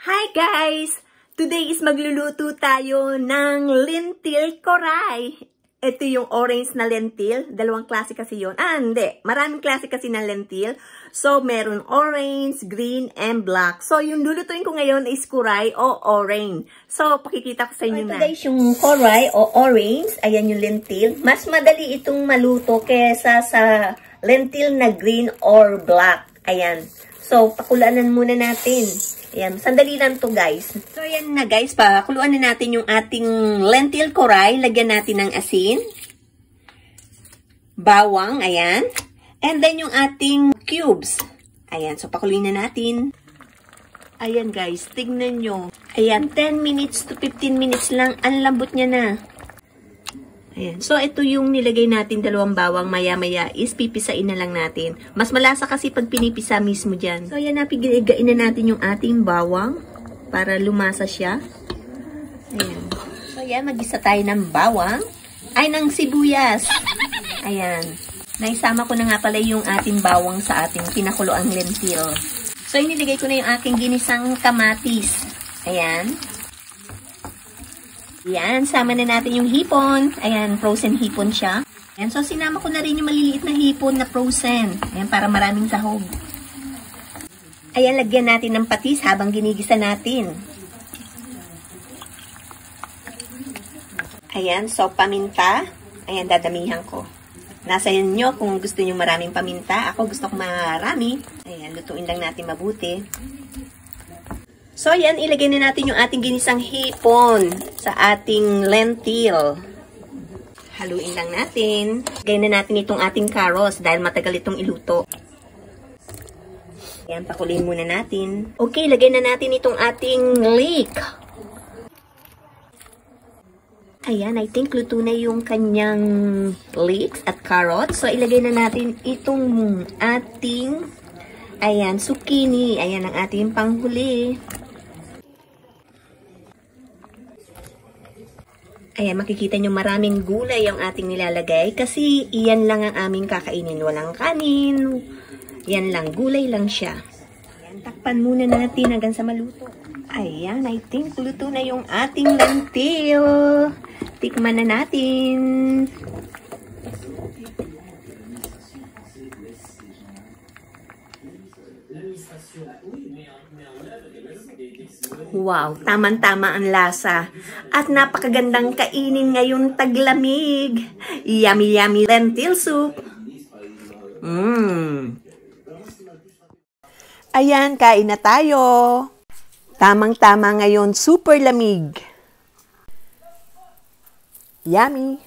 Hi guys! Today is magluluto tayo ng lentil koray. Ito yung orange na lentil. Dalawang klase kasi yun. Hindi. Maraming klase kasi ng lentil. So, meron orange, green, and black. So, yung lulutuin ko ngayon is koray o orange. So, pakikita ko sa inyo na. Ito guys, yung koray o orange. Ayan yung lentil. Mas madali itong maluto kesa sa lentil na green or black. Ayan. So, pakuluanan muna natin. Ayan, sandali lang to guys. So, ayan na guys, pakuluan na natin yung ating lentil koray. Lagyan natin ng asin. Bawang, ayan. And then yung ating cubes. Ayan, so pakuluin na natin. Ayan guys, tignan nyo. Ayan, 10 minutes to 15 minutes lang. Ang lambot niya na. Ayan. So, ito yung nilagay natin dalawang bawang. Maya-maya is pipisain na lang natin. Mas malasa kasi pag pinipisa mismo dyan. So, ayan, napigigain na natin yung ating bawang para lumasa siya. Ayan. So, ayan, mag-isa tayo ng bawang. Ay, ng sibuyas. Ayan. Naisama ko na nga pala yung ating bawang sa ating pinakuloang lentil. So, inilagay ko na yung aking ginisang kamatis. Ayan. Ayan, sama na natin yung hipon. Ayan, frozen hipon siya. Ayan, so sinama ko na rin yung maliliit na hipon na frozen. Ayan, para maraming sahog. Ayan, lagyan natin ng patis habang ginigisa natin. Ayan, so paminta. Ayan, dadamihan ko. Nasa inyo kung gusto nyo maraming paminta. Ako gusto ko marami. Ayan, lutuin lang natin mabuti. So, ayan, ilagay na natin yung ating ginisang hipon sa ating lentil. Haluin lang natin. Lagay na natin itong ating carrots dahil matagal itong iluto. Ayan, pakuloyin muna natin. Okay, lagay na natin itong ating leek. Ayan, I think luto na yung kanyang leeks at carrots. So, ilagay na natin itong ating, ayan, zucchini. Ayan ang ating panghuli. Ayan, makikita nyo maraming gulay yung ating nilalagay kasi iyan lang ang aming kakainin. Walang kanin. Yan lang, gulay lang siya. Ayan, takpan muna natin hanggang sa maluto. Ayan, I think luto na yung ating lentil. Tikman na natin. Wow, tamang-tama ang lasa. At napakagandang kainin ngayon taglamig. Yummy, yummy lentil soup. Ayan, kain na tayo. Tamang-tama ngayon, super lamig. Yummy.